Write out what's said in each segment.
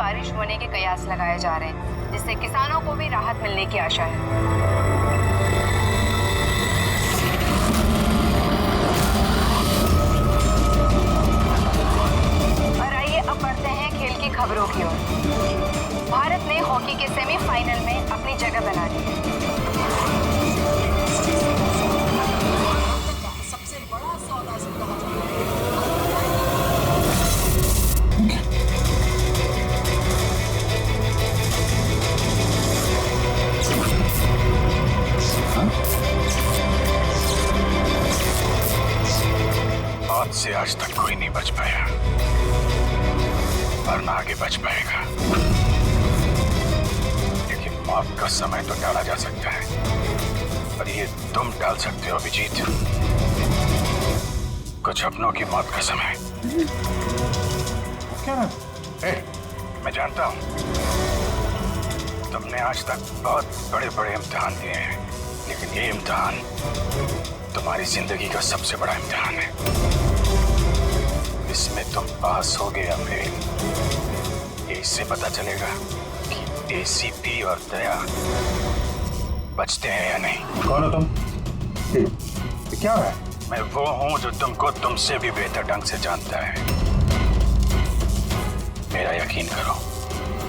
बारिश होने के कयास लगाए जा रहे हैं, जिससे किसानों को भी राहत मिलने की आशा है। और आइए अब बढ़ते हैं खेल की खबरों की ओर। भारत ने हॉकी के सेमीफाइनल में अपनी जगह बना ली है। सबसे बड़ा सौदा से कहा जाता मौत से आज तक कोई नहीं बच पाया, वरना आगे बच पाएगा। लेकिन मौत का समय तो टाला जा सकता है, पर ये तुम टाल सकते हो अभिजीत। कुछ अपनों की मौत का समय। क्या? मैं जानता हूं तुमने आज तक बहुत बड़े बड़े इम्तिहान दिए हैं, लेकिन ये इम्तिहान तुम्हारी जिंदगी का सबसे बड़ा इम्तिहान है। इसमें तुम पास होगे या फेल, इससे पता चलेगा कि एसीपी और दया बचते हैं या नहीं। कौन हो तुम? क्या है? मैं वो हूं जो तुमको तुमसे भी बेहतर ढंग से जानता है। मेरा यकीन करो,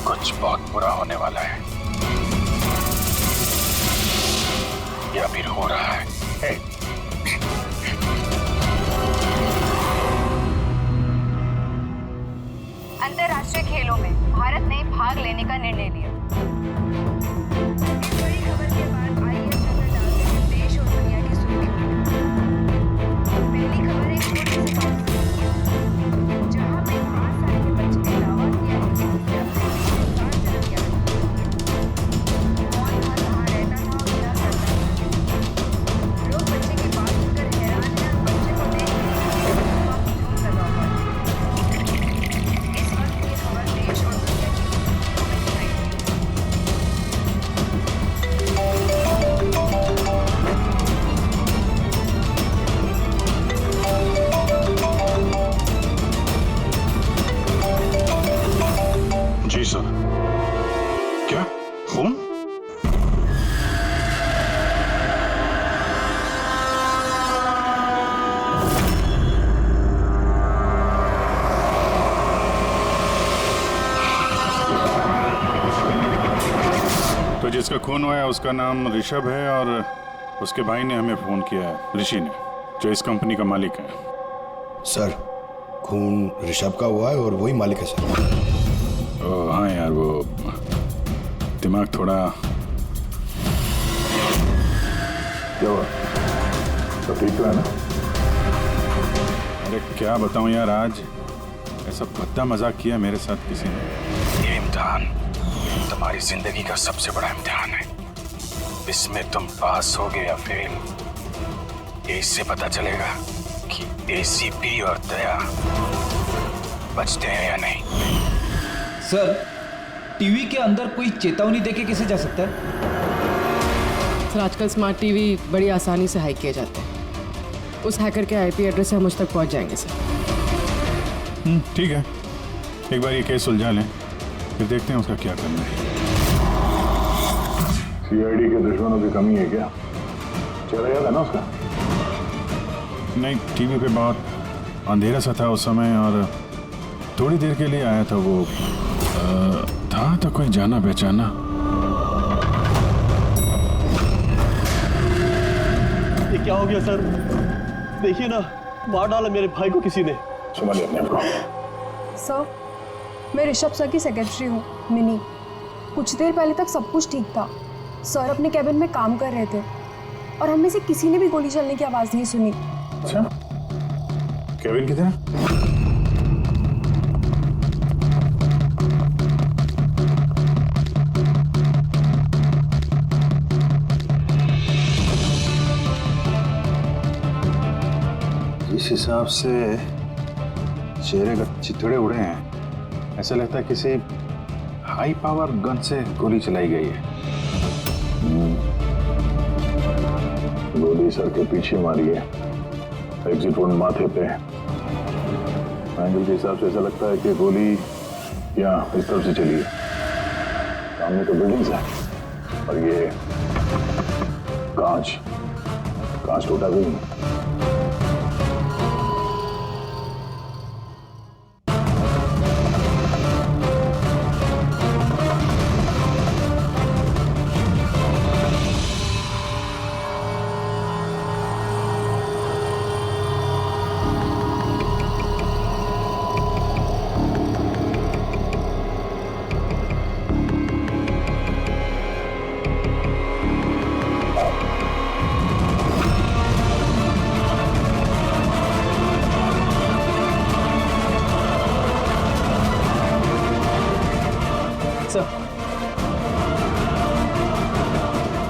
कुछ बहुत बुरा होने वाला है, या फिर हो रहा है। अंतर्राष्ट्रीय खेलों में भारत ने भाग लेने का निर्णय लिया। इस बड़ी खबर के बाद आइए नजर डालते हैं देश और दुनिया की सुर्खियों। पहली खबर एक छोटे से गांव से, जहां पे 5 साल के बच्चे ने दावा किया है कि उसने अपने साथ जन्म लिया था। कौन था, कहाँ रहता था और क्या करता था? लोग बच्चे की बात सुनकर हैरान हैं और बच्चे को देख ढूंढ लगा हुआ है। इस वक्त ये खबर देश और दुनिया की सुर्खियों में छाई हुई है। जी सर। क्या खून? तो जिसका खून हुआ है उसका नाम ऋषभ है, और उसके भाई ने हमें फोन किया है, ऋषि ने, जो इस कंपनी का मालिक है। सर, खून ऋषभ का हुआ है और वही मालिक है सर। ओ हाँ यार, वो दिमाग थोड़ा। क्या हुआ? सब ठीक तो है ना? अरे क्या बताऊं यार, आज ऐसा भद्दा मजाक किया मेरे साथ किसी ने। ये इम्तिहान तुम्हारी जिंदगी का सबसे बड़ा इम्तिहान है। इसमें तुम पास होगे या फेल, ये इससे पता चलेगा कि एसीपी और दया बचते हैं या नहीं। सर, टीवी के अंदर कोई चेतावनी देके कैसे जा सकता है? सर, आजकल स्मार्ट टीवी बड़ी आसानी से हैक किए जाते हैं। उस हैकर के आईपी एड्रेस से हम उस तक पहुंच जाएंगे सर। ठीक है, एक बार ये केस सुलझा लें, फिर देखते हैं उसका क्या करना है। सीआईडी के दुश्मनों की कमी है क्या? चला गया था ना उसका? नहीं, टीवी पे बहुत अंधेरा सा था उस समय, और थोड़ी देर के लिए आया था वो। था तो कोई जाना पहचाना। ये क्या हो गया सर? देखिए ना, मार डाला मेरे भाई को किसी ने। संभालिए अपने आप को। सर, मैं ऋषभ सर की सेक्रेटरी हूँ, मिनी। कुछ देर पहले तक सब कुछ ठीक था। सर अपने कैबिन में काम कर रहे थे और हम में से किसी ने भी गोली चलने की आवाज़ नहीं सुनी। अच्छा, केविन किधर है? जिस हिसाब से चेहरे का चिथड़े उड़े हैं, ऐसा लगता है किसी हाई पावर गन से गोली चलाई गई है। गोली सर के पीछे मारी है, एग्जिट वोन माथे पे। एंगल के हिसाब से ऐसा लगता है कि गोली यहाँ इस तरफ से चलिए, सामने तो बिल्डिंग्स है और ये कांच टूटा भी नहीं।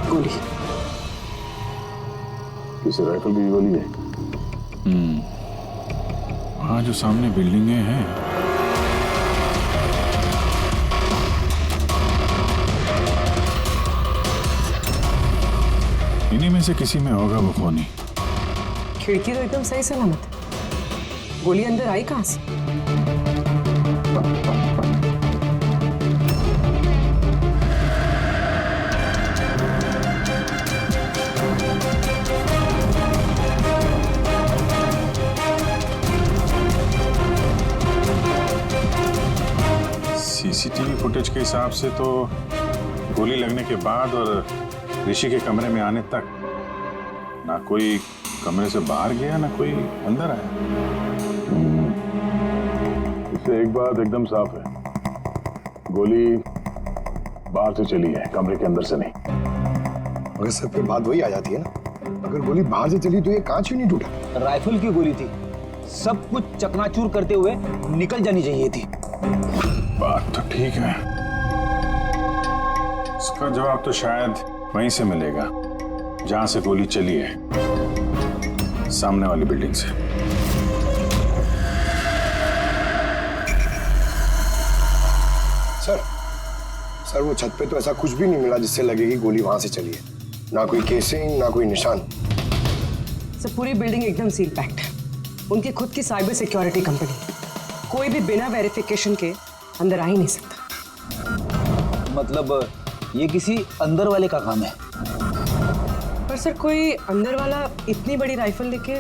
गोली। किसी राइफल की गोली है? वहाँ जो सामने बिल्डिंगें हैं, इन्हीं में से किसी में होगा वो खूनी। खिड़की तो एकदम सही सलामत है, गोली अंदर आई कहाँ से? सीसीटीवी फुटेज के हिसाब से तो गोली लगने के बाद और ऋषि के कमरे में आने तक ना कोई कमरे से बाहर गया ना कोई अंदर आया। इससे एक बात एकदम साफ है, गोली बाहर से चली है, कमरे के अंदर से नहीं। मगर सर फिर बात वही आ जाती है ना, अगर गोली बाहर से चली तो ये कांच क्यों नहीं टूटा? राइफल की गोली थी, सब कुछ चकनाचूर करते हुए निकल जानी चाहिए थी। बात तो ठीक है, इसका जवाब तो शायद वहीं से मिलेगा जहां से गोली चली है, सामने वाली बिल्डिंग से। सर वो छत पे तो ऐसा कुछ भी नहीं मिला जिससे लगे कि गोली वहां से चली है, ना कोई केसिंग ना कोई निशान। सर पूरी बिल्डिंग एकदम सील पैक्ड है, उनकी खुद की साइबर सिक्योरिटी कंपनी, कोई भी बिना वेरिफिकेशन के अंदर आ ही नहीं सकता। मतलब ये किसी अंदर वाले का काम है। पर सर कोई अंदर वाला इतनी बड़ी राइफल लेके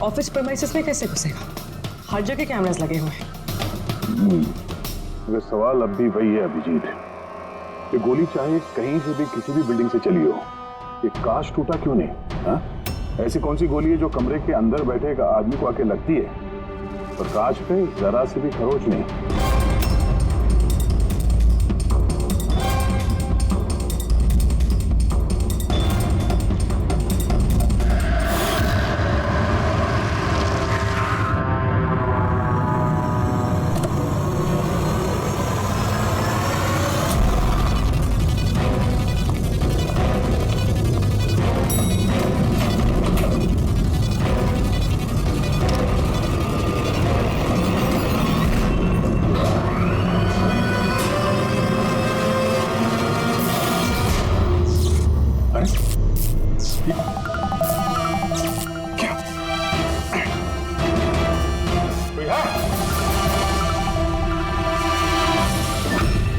ऑफिस प्रेमाइसेस में कैसे घुसेगा? हर जगह कैमरास लगे हुए हैं। मगर सवाल अब भी वही है अभिजीत, कि गोली चाहे कहीं से भी किसी भी बिल्डिंग से चली हो, ये कांच टूटा क्यों नहीं? हाँ? ऐसी कौन सी गोली है जो कमरे के अंदर बैठे एक आदमी को आके लगती है और कांच पे जरा से भी खरोच नहीं?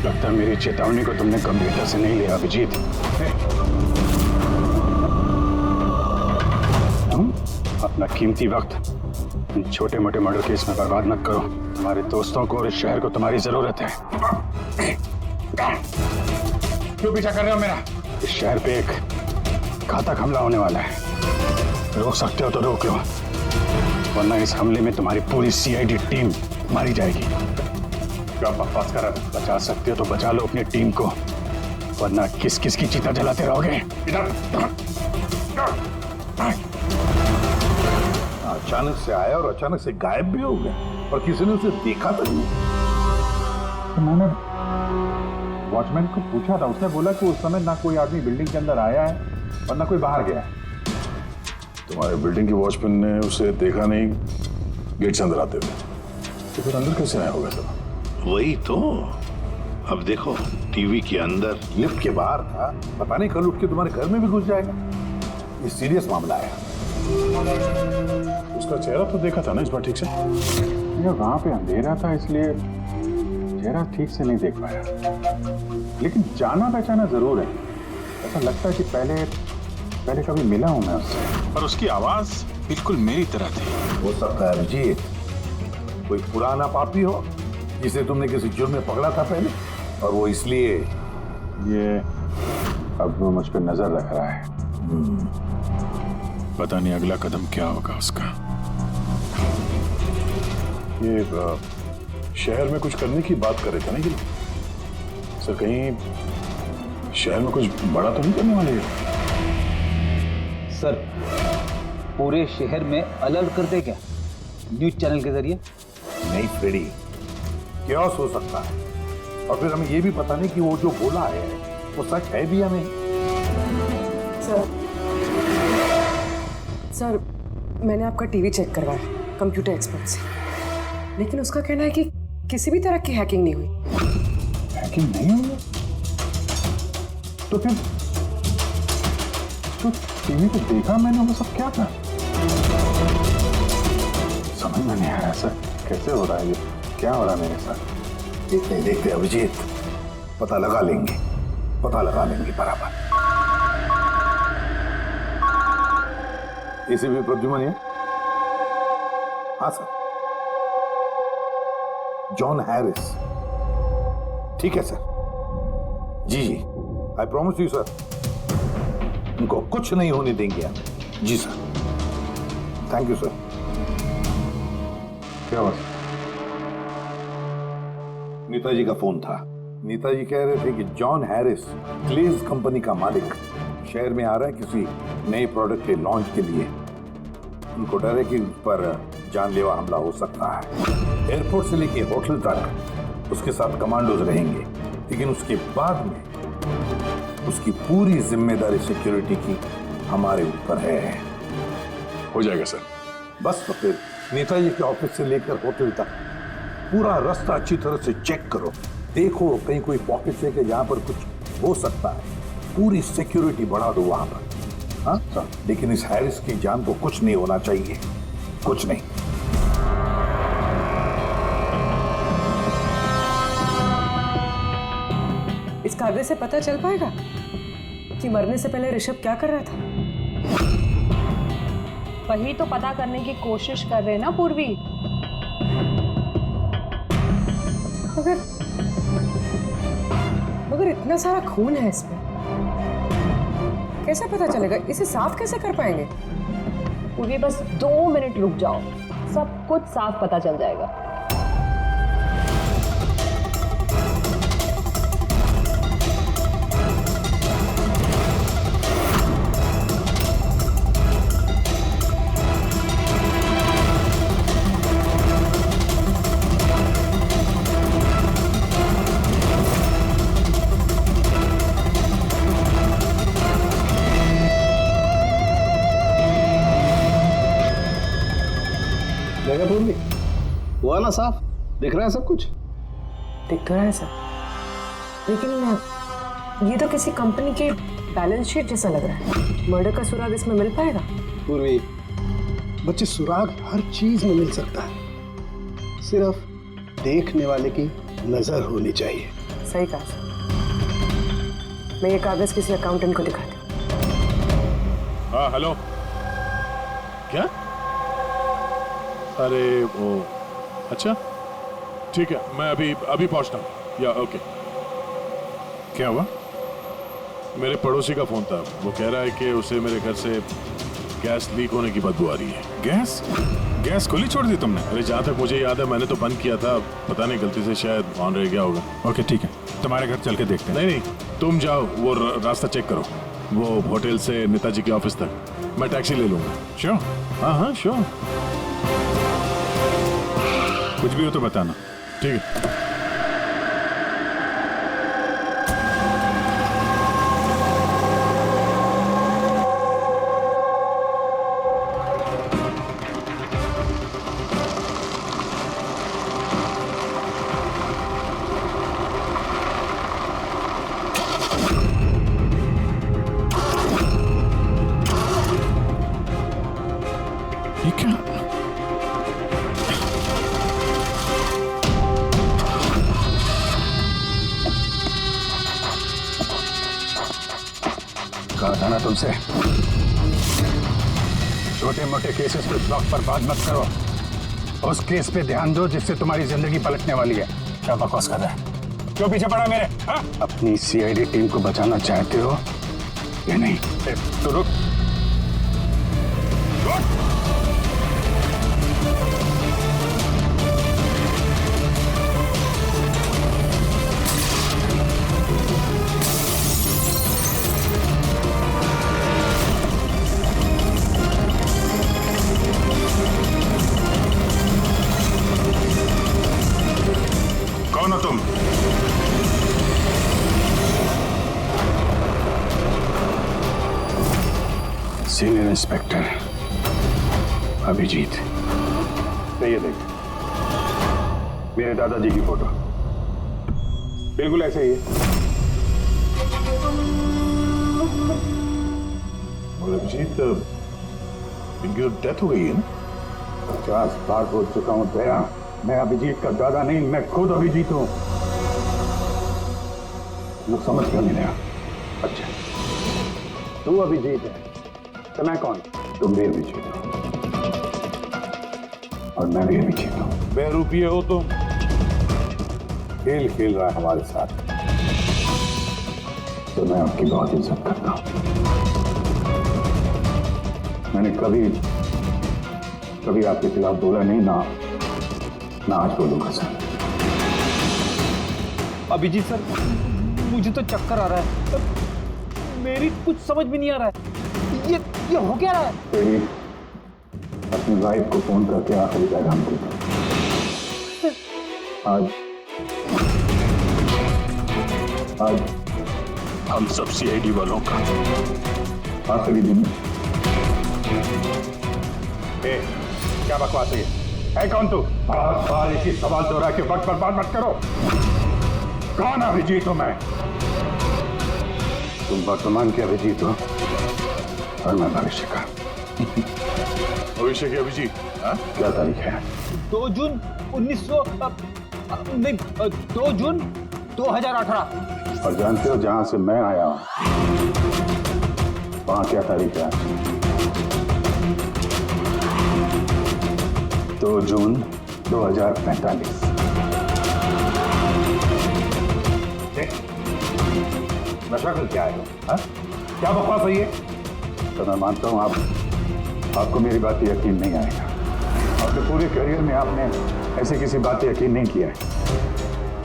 लगता है मेरी चेतावनी को तुमने गंभीरता से नहीं लिया अभिजीत। तुम अपना कीमती वक्त इन छोटे मोटे मर्डर केस में बर्बाद मत करो। हमारे दोस्तों को और इस शहर को तुम्हारी जरूरत है। क्यों पीछा कर रहे हो मेरा? इस शहर पे एक घातक हमला होने वाला है, रोक सकते हो तो रोक लो, वरना इस हमले में तुम्हारी पूरी सीआईडी टीम मारी जाएगी। क्या बकवास कर रहे हो? बचा सकते हो तो बचा लो अपनी टीम को, वरना किस किस की चिता जलाते रहोगे। इधर अचानक से आया और अचानक से गायब भी हो गया और किसी ने उसे देखा तक नहीं। तो मैंने वॉचमैन को पूछा था, उसने बोला कि उस समय ना कोई आदमी बिल्डिंग के अंदर आया है और ना कोई बाहर गया है। तुम्हारे बिल्डिंग के वॉचमैन ने उसे देखा नहीं गेट से अंदर आते हुए, तो फिर अंदर कैसे आया होगा सर? वही तो, अब देखो टीवी के अंदर, लिफ्ट के बाहर था, पता नहीं कल उठ के तुम्हारे घर में भी घुस जाएगा। ये सीरियस मामला है। उसका चेहरा तो देखा था ना इस बार ठीक से? वहाँ पे अंधेरा था इसलिए चेहरा ठीक से नहीं देख पाया, लेकिन जाना पहचाना जरूर है। ऐसा लगता है कि पहले कभी मिला हूं मैं उससे, पर उसकी आवाज बिल्कुल मेरी तरह थी। हो सकता है अभिजीत कोई पुराना पापी हो जिसे तुमने किसी जुर्म में पकड़ा था पहले, और वो इसलिए ये अब वो मुझ पर नजर रख रहा है। पता नहीं अगला कदम क्या होगा उसका। ये शहर में कुछ करने की बात कर रहे थे ना ये लोग? सर कहीं शहर में कुछ बड़ा तो नहीं करने वाले हैं? सर पूरे शहर में अलर्ट कर दे क्या न्यूज चैनल के जरिए? नहीं फ्रेडी, क्या हो सकता है, और फिर हमें ये भी पता नहीं कि वो जो बोला है वो सच है भी या नहीं। सर मैंने आपका टीवी चेक करवाया कंप्यूटर एक्सपर्ट से, लेकिन उसका कहना है कि किसी भी तरह की हैकिंग नहीं हुई। हैकिंग नहीं हुई? तो फिर तो टीवी पे देखा मैंने, वो सब क्या था? समझ में नहीं आ रहा सर, कैसे हो रहा है ये, क्या हो रहा है मेरे साथ? देखते अभिजीत, पता लगा लेंगे बराबर। एसीपी प्रद्युमन है? हाँ सर, जॉन हैरिस। ठीक है सर, जी आई प्रॉमिस यू सर, उनको कुछ नहीं होने देंगे आप। जी सर, थैंक यू सर। क्या बात? नेताजी का फोन था। नेताजी कह रहे थे कि जॉन हैरिस क्लेज कंपनी का मालिक शहर में आ रहा है किसी नए प्रोडक्ट के लॉन्च के लिए। उनको डर है कि उस पर जानलेवा हमला हो सकता है। एयरपोर्ट से लेके होटल तक उसके साथ कमांडोज रहेंगे, लेकिन उसके बाद में उसकी पूरी जिम्मेदारी सिक्योरिटी की हमारे ऊपर है। हो जाएगा सर। बस तो फिर नेताजी के ऑफिस से लेकर होटल तक पूरा रास्ता अच्छी तरह से चेक करो, देखो कहीं कोई पॉकेट है कि जहां पर कुछ हो सकता है। पूरी सिक्योरिटी बढ़ा दो वहां पर। हाँ सर, लेकिन इस हैरिस की जान को कुछ नहीं होना चाहिए, कुछ नहीं। इस कागज से पता चल पाएगा कि मरने से पहले ऋषभ क्या कर रहा था? वही तो पता करने की कोशिश कर रहे हैं ना पूर्वी। मगर इतना सारा खून है इसमें, कैसे पता चलेगा? इसे साफ कैसे कर पाएंगे? पूर्वी बस 2 मिनट रुक जाओ, सब कुछ साफ पता चल जाएगा। हुआ ना साफ? दिख रहा है सब कुछ? दिख तो रहा है सर, लेकिन ये तो किसी कंपनी के बैलेंस शीट जैसा लग रहा है। मर्डर का सुराग इसमें मिल पाएगा? पूर्वी, बच्चे सुराग हर चीज में मिल सकता है, सिर्फ देखने वाले की नजर होनी चाहिए। सही कहा सर। मैं ये कागज किसी अकाउंटेंट को दिखाती हूँ। हाँ हेलो, क्या? अरे वो, अच्छा ठीक है, मैं अभी पहुंचता हूँ। या ओके। क्या हुआ? मेरे पड़ोसी का फोन था, वो कह रहा है कि उसे मेरे घर से गैस लीक होने की बदबू आ रही है। गैस खुली छोड़ दी तुमने? अरे जहाँ तक मुझे याद है मैंने तो बंद किया था, पता नहीं गलती से शायद ऑन रह गया होगा। ओके ठीक है, तुम्हारे घर चल के देखते हैं। नहीं तुम जाओ, वो रास्ता चेक करो, वो होटल से नेताजी के ऑफिस तक। मैं टैक्सी ले लूंगा। श्योर? हाँ श्योर। कुछ भी हो तो बताना। ठीक है। ये क्या? कहा था ना तुमसे, छोटे मोटे केसेस पे ब्लॉक पर बात मत करो, उस केस पे ध्यान दो जिससे तुम्हारी जिंदगी पलटने वाली है। क्या बकवास कर रहा है? क्यों पीछे पड़ा मेरे? हा? अपनी सीआईडी टीम को बचाना चाहते हो या नहीं? तो रुक। कौन हो तुम? Senior inspector Abhijeet. ये देख, मेरे दादाजी की फोटो बिल्कुल ऐसे ही है। और अभिजीत, इनकी तो डेथ हो गई है ना? 50 बार बोल चुका हूं दया, मैं अभिजीत का दादा नहीं, मैं खुद अभिजीत हूं। लोग समझ क्यों नहीं रहा? अच्छा, तू अभिजीत है तो मैं कौन? तुम भी अभिजीत हो और मैं भी अभिजीत हूं। बेरुपये हो तुम। खेल खेल रहा है हमारे साथ, तो मैं आपकी बहुत इज्जत करता हूं। मैंने कभी आपके खिलाफ बोला नहीं, ना आज बोलूंगा सर। अभिजीत सर, मुझे तो चक्कर आ रहा है, मेरी कुछ समझ भी नहीं आ रहा है। ये हो क्या रहा है? तेरी अपनी वाइफ को फोन करके आखिरी पैगाम दे दो। आज हम सब सीआईडी वालों का आखिरी दिन। क्या बकवास है ये? है कौन तू? बार इसी सवाल दोहरा के वक्त बर्बाद मत करो। कौन अभिजीत हूं मैं? तुम वर्तमान के अभिजीत हो और मैं भविष्य का। भविष्य के अभिजीत? क्या तारीख है? 2 जून 2 जून 2018। और जानते हो जहां से मैं आया हूं वहां क्या तारीख है? 2 जून 2045। नशा कर क्या है? क्या बकवास है ये? तो मैं मानता हूं आपको मेरी बात पे यकीन नहीं आएगा। अपने पूरे करियर में आपने ऐसे किसी बात पे यकीन नहीं किया है,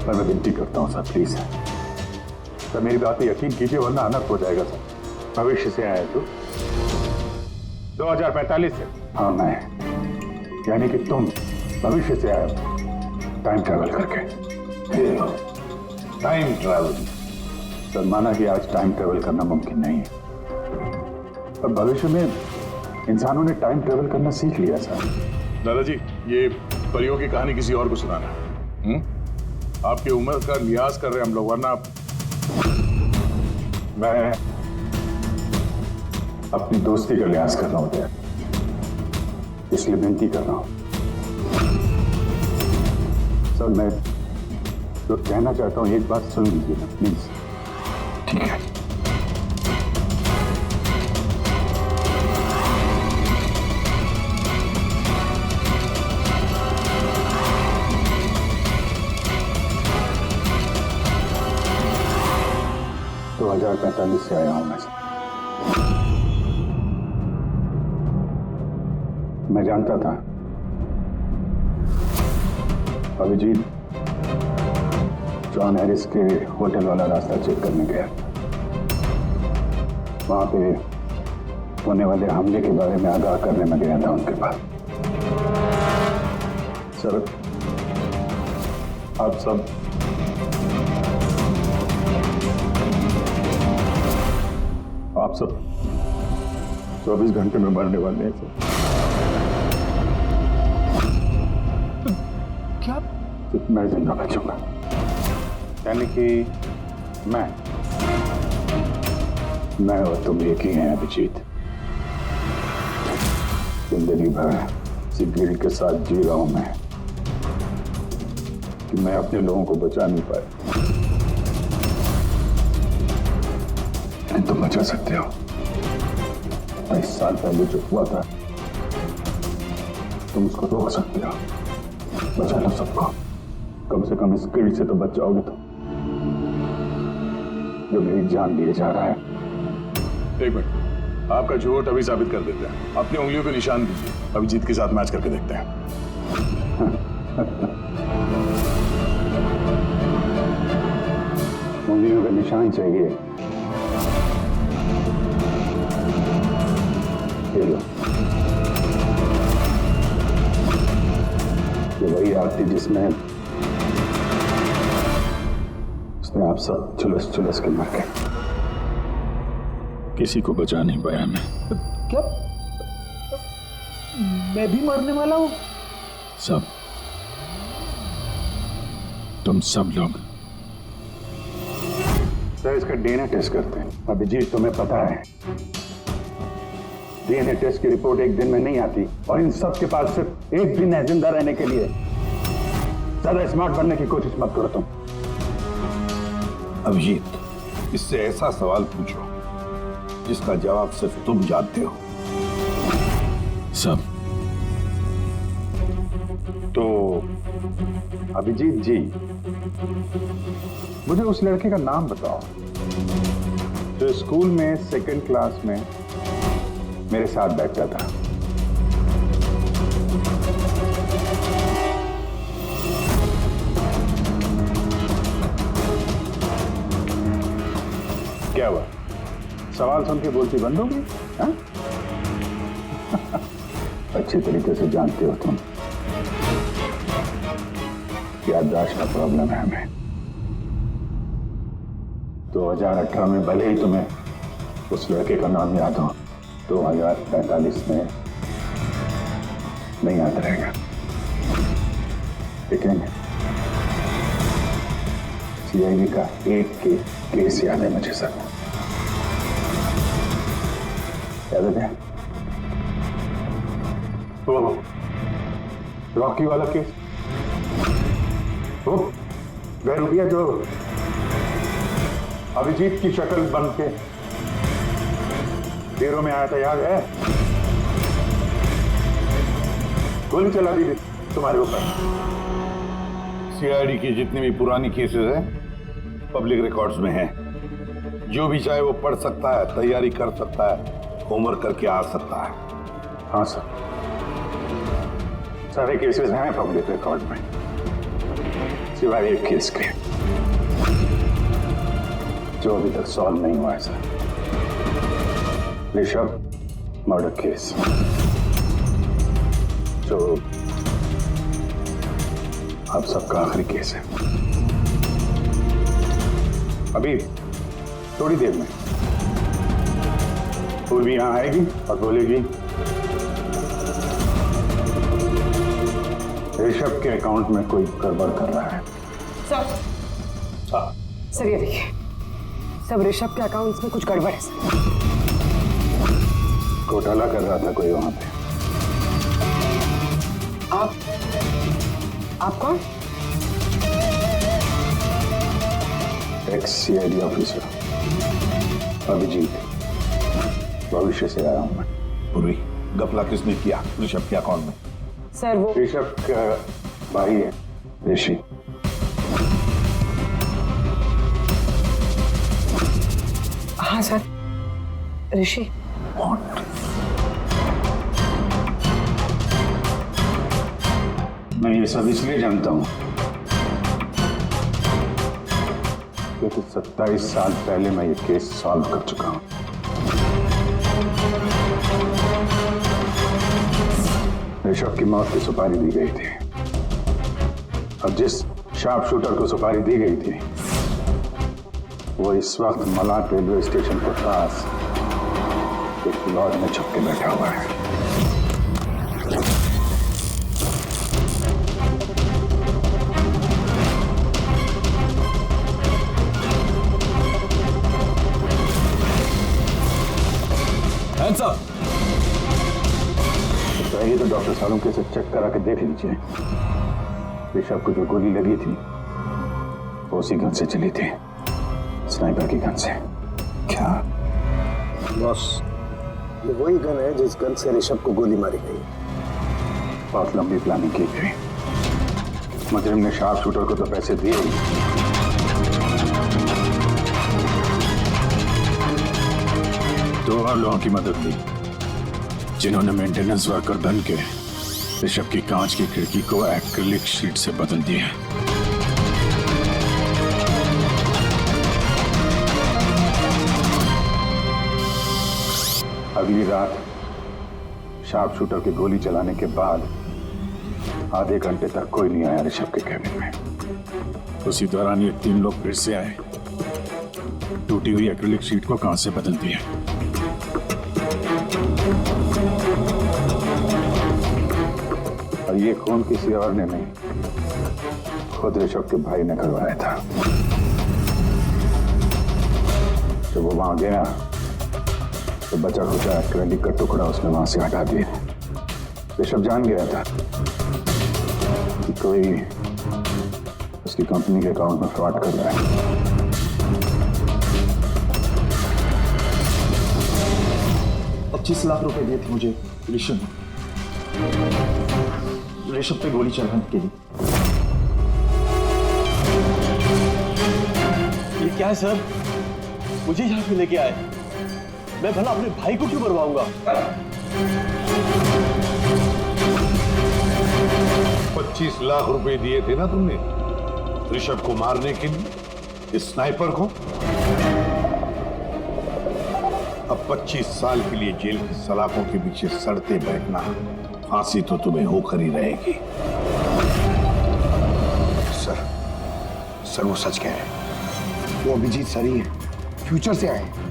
पर मैं विनती करता हूं सर, प्लीज सर मेरी बात पे यकीन कीजिए वरना अनर्थ हो जाएगा सर। भविष्य से आया तू? 2045 से? हाँ मैं, यानी कि तुम भविष्य से आए हो टाइम ट्रैवल करके। टाइम ट्रैवल सर, माना कि आज टाइम ट्रैवल करना मुमकिन नहीं है, पर भविष्य में इंसानों ने टाइम ट्रैवल करना सीख लिया सर। दादाजी, ये परियों की कहानी किसी और को सुनाना। आपकी उम्र का लिहाज कर रहे हैं हम लोग, वरना मैं अपनी दोस्ती का लिहाज कर रहा हूं यार, इसलिए विनती कर रहा हूं सर। मैं जो कहना चाहता हूं एक बात सुन लीजिए ना प्लीज। ठीक है। तो 2045 से आया हूं मैं जानता था अभिजीत जॉन हैरिस के होटल वाला रास्ता चेक करने गया, वहां पे होने वाले हमले के बारे में आगाह करने में गया था उनके पास। सर आप सब 24 घंटे में मरने वाले हैं सर। क्या? मैं जिंदा बचूंगा, यानी कि मैं और तुम एक ही हैं अभिजीत। जिंदगी भर इसी गिल्ट के साथ जी रहा हूं मैं कि मैं अपने लोगों को बचा नहीं पाया, लेकिन तुम बचा सकते हो। 27 साल पहले जो हुआ था तुम उसको रोक सकते हो, बचा लो सबको। कम से कम इस गिल्ड से तो बच जाओगे तुम, जो मेरी जान लिए जा रहा है। एक मिनट, आपका झूठ अभी साबित कर देते हैं। अपनी उंगलियों पे निशान दीजिए, अभिजीत के साथ मैच करके देखते हैं। उंगलियों का निशान चाहिए? ये लो, ये वही आग थी जिसमें आप सब झुलस के मर गए। किसी को बचा नहीं पाया मैं। क्या मैं भी मरने वाला हूँ? सब, तुम सब लोग। सर, इसका डीएनए टेस्ट करते हैं। अभिजीत, तुम्हें पता है डीएनए टेस्ट की रिपोर्ट एक दिन में नहीं आती, और इन सब के पास सिर्फ एक दिन है जिंदा रहने के लिए। ज्यादा स्मार्ट बनने की कोशिश मत करो तुम। अभिजीत, इससे ऐसा सवाल पूछो जिसका जवाब सिर्फ तुम जानते हो। सब तो अभिजीत जी, मुझे उस लड़के का नाम बताओ जो स्कूल में सेकंड क्लास में मेरे साथ बैठता था। क्या हुआ? सवाल सुन के बोलती बंद हो गई? हाँ? अच्छे तरीके से जानते हो तुम, याददाश्त का प्रॉब्लम है हमें। 2018 में भले ही तुम्हें उस लड़के का नाम याद हो, 2045 में नहीं याद रहेगा। लेकिन सीआईडी का एक केस याद है मुझे सर। याद है वो रॉकी वाला केस? वो गैरुपिया जो अभिजीत की शक्ल बन के डेरों में आया था, याद है? गोली चला दी थी तुम्हारे ऊपर। सीआईडी की जितनी भी पुरानी केसेस हैं पब्लिक रिकॉर्ड्स में हैं। जो भी चाहे वो पढ़ सकता है, तैयारी कर सकता है, होमवर्क करके आ सकता है। हाँ सर, सारे केसेस हैं पब्लिक रिकॉर्ड में, सिवाय एक केस के जो अभी तक सॉल्व नहीं हुआ है सर। ऋषभ मर्डर केस, जो आप सबका आखिरी केस है। अभी थोड़ी देर में पूर्वी यहां आएगी और बोलेगी ऋषभ के अकाउंट में कोई गड़बड़ कर रहा है। सर ये देखिए, सब ऋषभ के अकाउंट्स में कुछ गड़बड़ है सर। घोटाला कर रहा था कोई वहां पे। आप कौन? एक्स सीआईडी ऑफिसर अभिजीत, भविष्य से आया हूं मैं। पूर्वी, गपला किसने किया ऋषभ के अकाउंट में? सर वो ऋषभ का भाई है ऋषि। हाँ सर, ऋषि। मैं ये सब इसलिए जानता हूं क्योंकि 27 साल पहले मैं ये केस सॉल्व कर चुका हूं। ऋषभ की मौत की सुपारी दी गई थी, और जिस शार्प शूटर को सुपारी दी गई थी वो इस वक्त मलाट रेलवे स्टेशन के पास एक लॉज में छुप के बैठा हुआ है। चाहिए तो डॉक्टर सालुंके से चेक करा के देख लीजिए। ऋषभ को जो गोली लगी थी वो उसी गन से चली थी, स्नाइपर की गन से। क्या बॉस, ये वही गन है जिस गन से ऋषभ को गोली मारी गई। बहुत लंबी प्लानिंग की गई। मुजरिम ने शार्प शूटर को तो पैसे दिए ही, दो और लोगों की मदद ली जिन्होंने मेंटेनेंस वर्कर बन के ऋषभ की कांच की खिड़की को एक्रिलिक शीट से बदल दिया। अगली रात शार्प शूटर की गोली चलाने के बाद आधे घंटे तक कोई नहीं आया ऋषभ के कैबिन में। उसी दौरान ये 3 लोग फिर से आए, टूटी हुई एक्रिलिक शीट को कांच से बदल दिया। और ये खून किसी और ने नहीं, खुद ऋषभ के भाई ने करवाया था। जब वो वहां गया तो बचा खुचा एक्रिलिक का टुकड़ा उसने वहां से हटा दिया। ऋषभ जान गया था कि कोई उसकी कंपनी के अकाउंट में फ्रॉड कर रहा है। 25 लाख रुपए दिए थे मुझे ऋषभ पे गोली चलाने के लिए। ये क्या है सर? मुझे यहाँ पे लेके आए, मैं भला अपने भाई को क्यों मरवाऊंगा? 25 लाख रुपए दिए थे ना तुमने ऋषभ को मारने के लिए, इस स्नाइपर को। अब 25 साल के लिए जेल की सलाखों के पीछे सड़ते बैठना, फांसी तो तुम्हें होकर ही रहेगी। सर वो सच कह रहे हैं। वो अभिजीत सर ही है, फ्यूचर से आए हैं।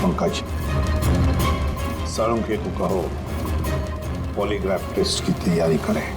पंकज, साळुंखे को कहो पॉलीग्राफ टेस्ट की तैयारी करें।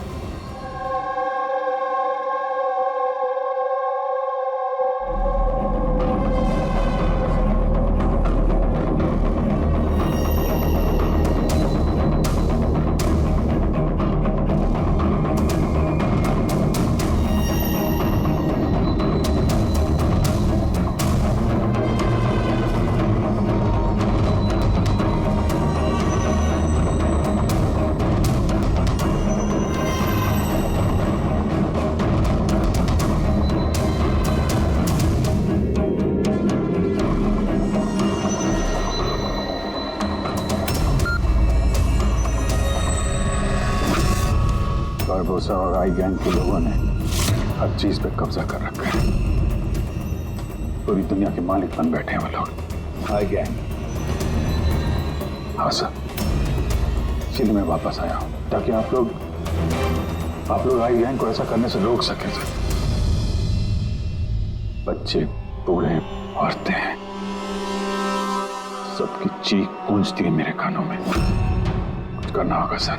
बारबोसा और आई गैंग के लोगों ने हर चीज पे कब्जा कर रखा है। पूरी दुनिया के मालिक बन बैठे हैं वो लोग। आई गैंग? हाँ सर, इसलिए मैं वापस आया हूं ताकि आप लोग आई गैंग को ऐसा करने से रोक सके सर। बच्चे, बूढ़े, औरतें, सबकी चीख गूंजती है मेरे कानों में। कुछ करना होगा सर,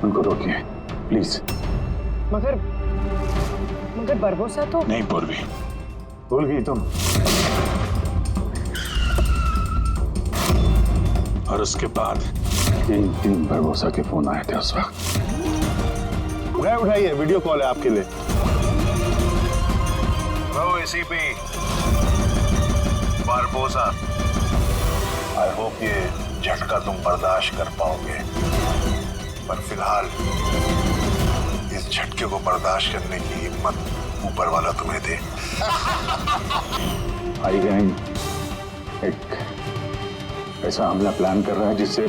उनको रोकिए प्लीज। मगर बरबोसा तो नहीं पूर्वी, भूल गई तुम। और उसके बाद 3 बरबोसा के फोन आए थे उस वक्त। उठाइए, वीडियो कॉल है आपके लिए। Hello ACP Barbosa, I hope ये झटका तुम बर्दाश्त कर पाओगे, पर फिलहाल इस झटके को बर्दाश्त करने की हिम्मत ऊपर वाला तुम्हें दे। आई गैंग एक ऐसा हमला प्लान कर रहा है जिससे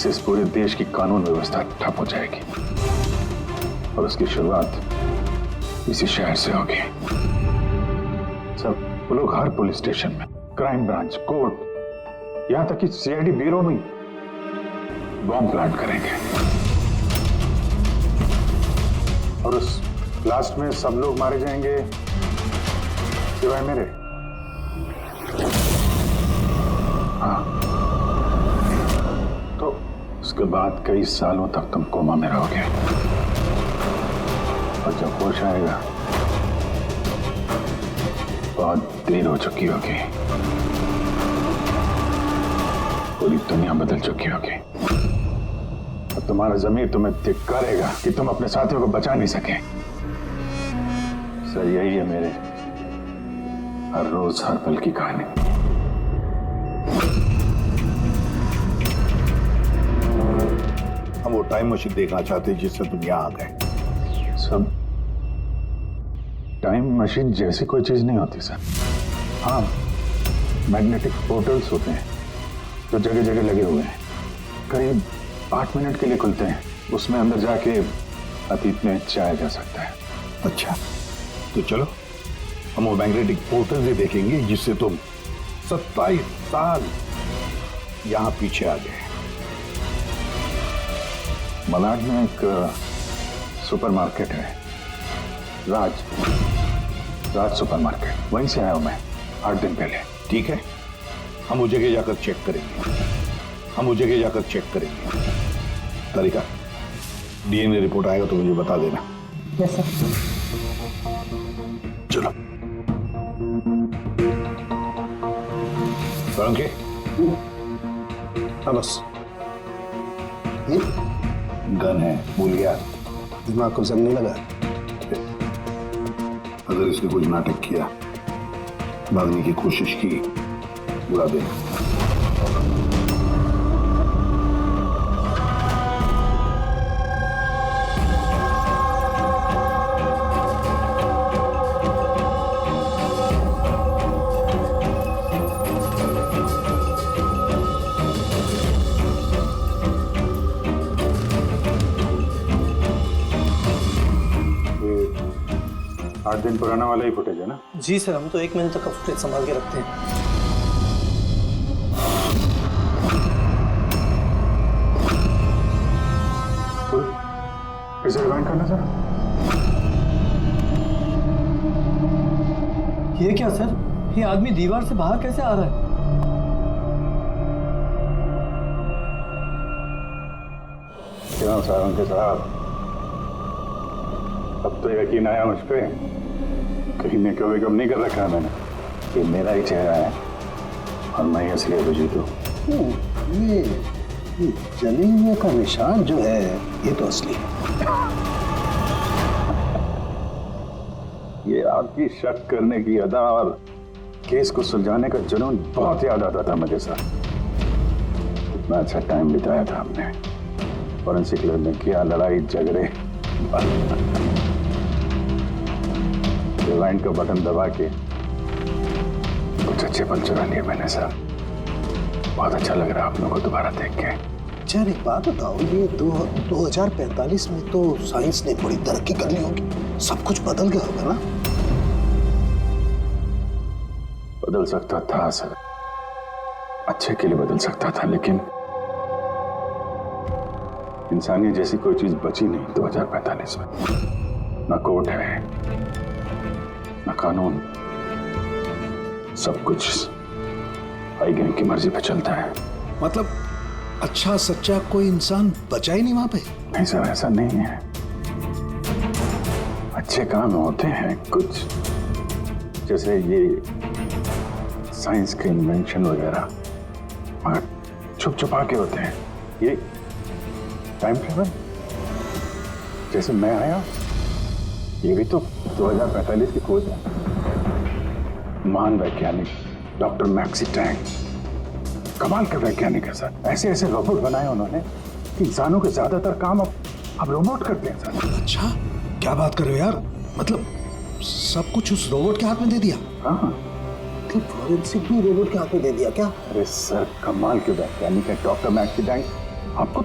इस पूरे देश की कानून व्यवस्था ठप हो जाएगी, और उसकी शुरुआत इसी शहर से होगी। सब वो लोग हर पुलिस स्टेशन में, क्राइम ब्रांच, कोर्ट, यहां तक कि सीआईडी ब्यूरो में बॉम्ब प्लांट करेंगे, और उस ब्लास्ट में सब लोग मारे जाएंगे सिवाय मेरे। हाँ, तो उसके बाद कई सालों तक तुम कोमा में रहोगे, और जब होश आएगा बहुत देर हो चुकी होगी, पूरी दुनिया बदल चुकी होगी, और तुम्हारा ज़मीर तुम्हें धिक्कारेगा कि तुम अपने साथियों को बचा नहीं सके। सर, यही है मेरे हर रोज हर पल की कहानी। हम वो टाइम मशीन देखना चाहते हैं जिससे तुम यहाँ आ गए। सब टाइम मशीन जैसी कोई चीज नहीं होती सर। हाँ, मैग्नेटिक पोर्टल्स होते हैं जो जगह जगह लगे हुए हैं, करीब 8 मिनट के लिए खुलते हैं। उसमें अंदर जाके अतीत में जाया जा सकता है। अच्छा, तो चलो हम वो मैग्नेटिक पोर्टल भी देखेंगे जिससे तुम 27 साल यहाँ पीछे आ गए। मलाड में एक सुपरमार्केट है, राज सुपरमार्केट, वहीं से आया हूं मैं 8 दिन पहले। ठीक है, हम वो जगह जाकर चेक करेंगे। तारिका, डीएनए रिपोर्ट आएगा तो मुझे बता देना। Yes sir. चलो के हाँ बस। गन है, भूल गया? दिमाग को जंग नहीं लगा। अगर इसने कुछ नाटक किया, भागने की कोशिश की, बुला देना। ये 8 दिन पुराना वाला ही फुटेज है ना? जी सर, हम तो 1 महीने तक का फुटेज संभाल के रखते हैं। इसे रिवाइंड करना सर। ये क्या सर, ये आदमी दीवार से बाहर कैसे आ रहा है? क्यों सारंग के साहब, अब तो यकीन आया मुझ पे। कहीं ने कभी कम नहीं कर रखा है मैंने। ये मेरा ही चेहरा है और मैं ही असली अभिजीत हूँ। ये जले हुए का निशान जो है ये तो असली है। ये आपकी शक करने की अदा और केस को सुलझाने का जुनून बहुत याद आता था मुझे सर। इतना अच्छा टाइम बिताया था हमने, फॉरेंसिक लैब में किया, लड़ाई झगड़े। रिवाइंड का बटन दबा के कुछ अच्छे पल चुरा लिए मैंने सर। बहुत अच्छा लग रहा है आप लोगों को दोबारा देख के। चल एक बात बताओ, ये 2045 में तो साइंस ने बड़ी तरक्की कर ली होगी, सब कुछ बदल गया होगा ना? बदल सकता था सर, अच्छे के लिए बदल सकता था, लेकिन इंसानियत जैसी कोई चीज बची नहीं 2045 में। ना कोर्ट है, ना कानून, सब कुछ आई गई की मर्जी पे चलता है। मतलब अच्छा सच्चा कोई इंसान बचा ही नहीं वहां पे? नहीं सर, ऐसा नहीं है। अच्छे काम होते हैं कुछ, जैसे ये साइंस के इन्वेंशन वगैरह, मगर छुप छुपा के होते हैं। ये टाइम ट्रेवल, जैसे मैं आया, ये भी तो 2045 की खोज है। महान वैज्ञानिक डॉक्टर मैक्सी टैंक, कमाल के वैज्ञानिक है सर। ऐसे ऐसे रोबोट बनाए उन्होंने कि इंसानों के ज्यादातर काम अब रोबोट करते हैं सर। अच्छा, क्या बात कर रहे हो यार? मतलब सब कुछ उस रोबोट के हाथ में दे दिया? हाँ, फॉरेंसिक भी रोबोट के हाथ में दे दिया क्या? अरे सर, कमाल के वैज्ञानिक है डॉक्टर मैक्सी टैंक। आपको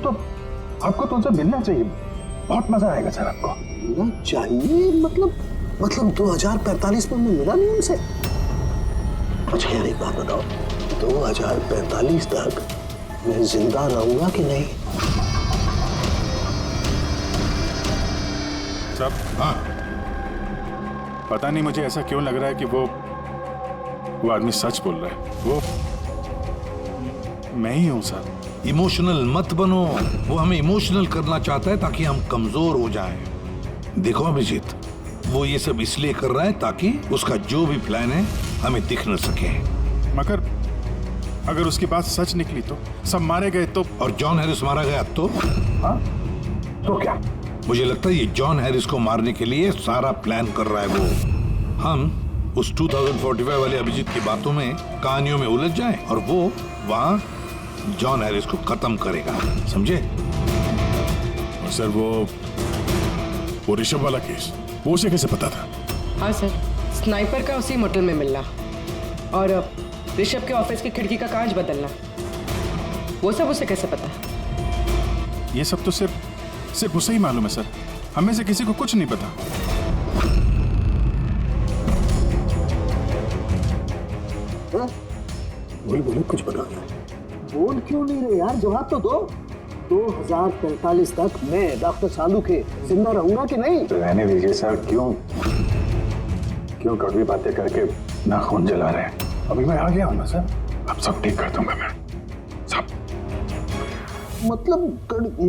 तो उनसे मिलना चाहिए, बहुत मजा आएगा सर आपको। मिलना चाहिए? मतलब 2045 में मैं मिला नहीं उनसे? अच्छा यार एक बात बताओ, 2045 तक मैं जिंदा रहूंगा कि नहीं? सब हाँ, पता नहीं मुझे ऐसा क्यों लग रहा है कि वो आदमी सच बोल रहा है। वो मैं ही हूं सर। इमोशनल मत बनो, वो हमें इमोशनल करना चाहता है ताकि हम कमजोर हो जाएं। देखो अभिजीत, वो ये सब इसलिए कर रहा है ताकि उसका जो भी प्लान है हमें दिख न सके। मगर अगर उसकी बात सच निकली तो सब मारे गए तो? और जॉन हैरिस मारा गया तो? हाँ, तो क्या? मुझे लगता है ये जॉन हैरिस को मारने के लिए सारा प्लान कर रहा है वो। हम उस 2045 वाले अभिजीत की बातों में, कहानियों में उलझ जाए और वो वहां जॉन हैरिस को खत्म करेगा, समझे? और सर वो ऋषभ वाला केस, वो उसे कैसे पता था? हाँ सर, स्नाइपर का उसी मोटल में मिलना और ऋषभ के ऑफिस की खिड़की का कांच बदलना, वो सब उसे कैसे पता? ये सब तो सिर्फ उसे ही मालूम है सर, हमें से किसी को कुछ नहीं पता। बोल बोलो, कुछ बता दो। बोल क्यों नहीं रहे यार, जवाब तो दो। 2045 तक मैं डॉक्टर सालू के जिंदा रहूंगा कि नहीं? रहने दीजिए सर, क्यों कड़वी बातें करके नाखून जला रहे हैं? अभी मैं आ गया हूं ना सर, अब सब ठीक कर दूंगा मैं, सब। मतलब मैं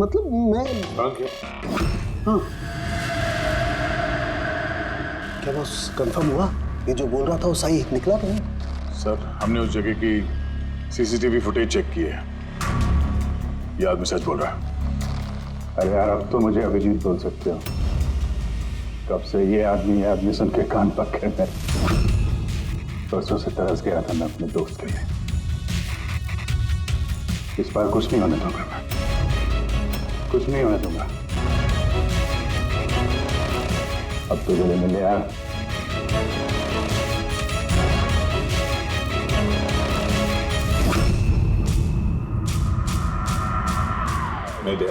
हाँ, क्या बॉस कंफर्म हुआ? ये जो बोल रहा था वो सही निकला तो नहीं? सर, हमने उस जगह की सीसीटीवी फुटेज चेक की है, ये आदमी सच बोल रहा है। अरे यार, अब तो मुझे अभिजीत बोल सकते हो। कब से ये आदमी सुन के कान पक्के में। परसों से तरस गया था मैं अपने दोस्त के लिए। इस बार कुछ नहीं होने दूंगा मैं, कुछ नहीं होने दूंगा। अब तो गले मिले यार। नहीं दे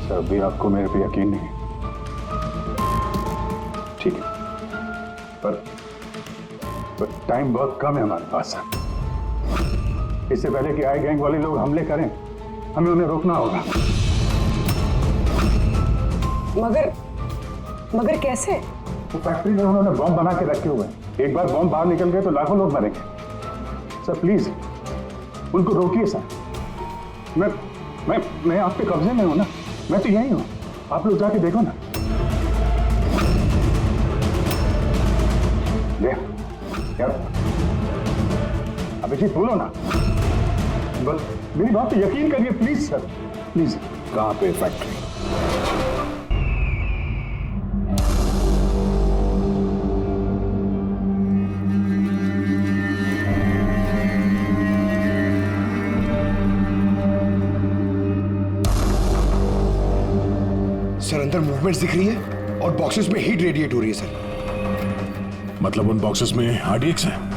सर, अभी आपको मेरे पे यकीन नहीं, ठीक है, पर टाइम बहुत कम है हमारे पास। इससे पहले कि आई गैंग वाले लोग हमले करें, हमें उन्हें रोकना होगा। मगर कैसे? वो फैक्ट्री में उन्होंने बॉम्ब बना के रखे हुए हैं। एक बार बॉम्ब बाहर निकल गए तो लाखों लोग मरेंगे। सर प्लीज उनको रोकिए सर। मैं आपके कब्जे में हूं ना, मैं तो यही हूं, आप लोग जाके देखो ना। ले यार, अभिजीत बोलो ना, बस मेरी बात पे यकीन करिए प्लीज सर, प्लीज। कहाँ पे फैक्ट्री? सर अंदर मूवमेंट्स दिख रही है और बॉक्सेस में हीट रेडिएट हो रही है सर। मतलब उन बॉक्सेस में RDX है?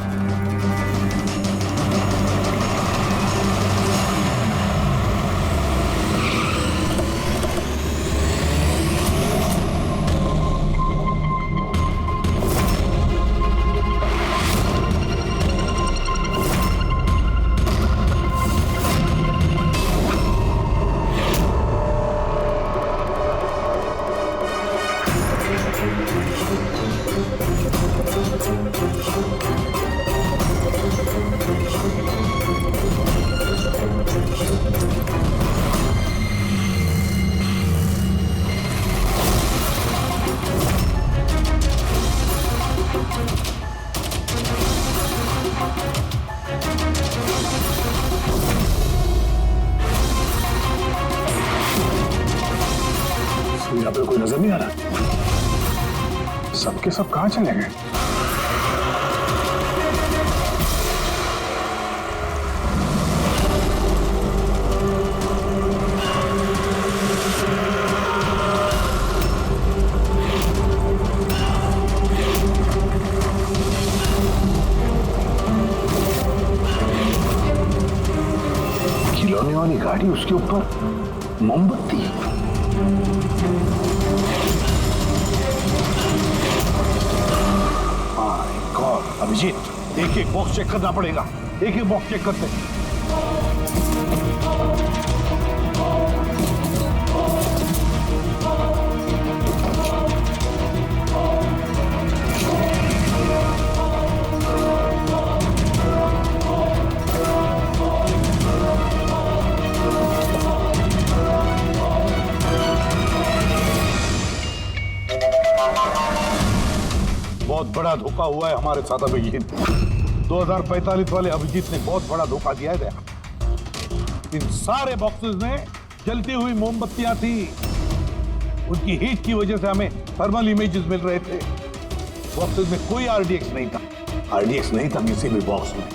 यहाँ पे कोई नजर नहीं आ रहा। सबके सब कहाँ चले गए? खिलौने वाली गाड़ी, उसके ऊपर मोमबत्ती। अभिजीत, एक बॉक्स चेक करना पड़ेगा, एक बॉक्स चेक करते हैं। बहुत बड़ा धोखा हुआ है हमारे साथ अभिजीत। 2045 वाले अभिजीत ने बहुत बड़ा धोखा दिया है। इन सारे बॉक्सेस में जलती हुई मोमबत्तियां थी। उनकी हीट की वजह से हमें थर्मल इमेजेस मिल रहे थे। बॉक्सेस में कोई आरडीएक्स नहीं था। आरडीएक्स नहीं था किसी भी बॉक्स में।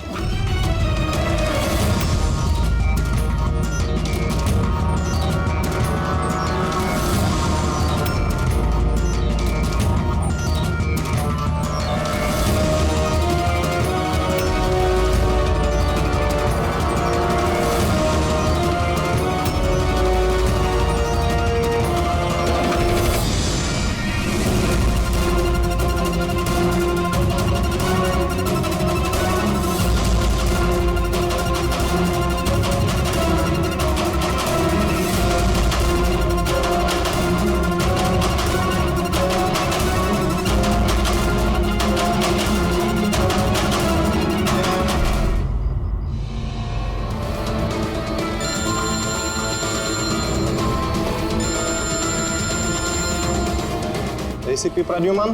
एसीपी प्रद्युमन।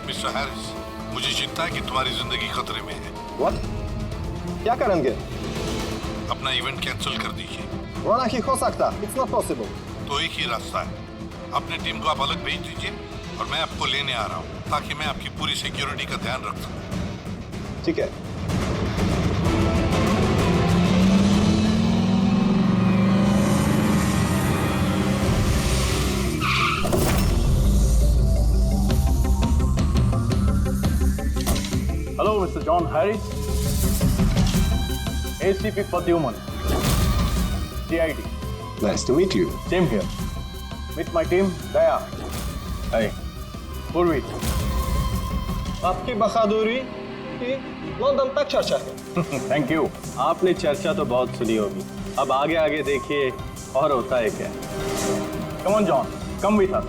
मिस्टर हैरिस, मुझे चिंता है कि तुम्हारी जिंदगी खतरे में है। व्हाट? क्या करेंगे? अपना इवेंट कैंसिल कर दीजिए। वो नहीं हो सकता। It's not possible. तो एक ही रास्ता है, अपनी टीम को आप अलग भेज दीजिए और मैं आपको लेने आ रहा हूँ ताकि मैं आपकी पूरी सिक्योरिटी का ध्यान रख सकूं। ठीक है। Hello, Mr. John Harris. ACP Pradyuman. CID. Nice to meet you. Same here. Meet my team, Daya. Hey. Purvi. आपकी बहादुरी की लंदन तक चर्चा है। Thank you. आपने चर्चा तो बहुत सुनी होगी। अब आगे आगे देखिए और होता है क्या। Come on, John. Come with us.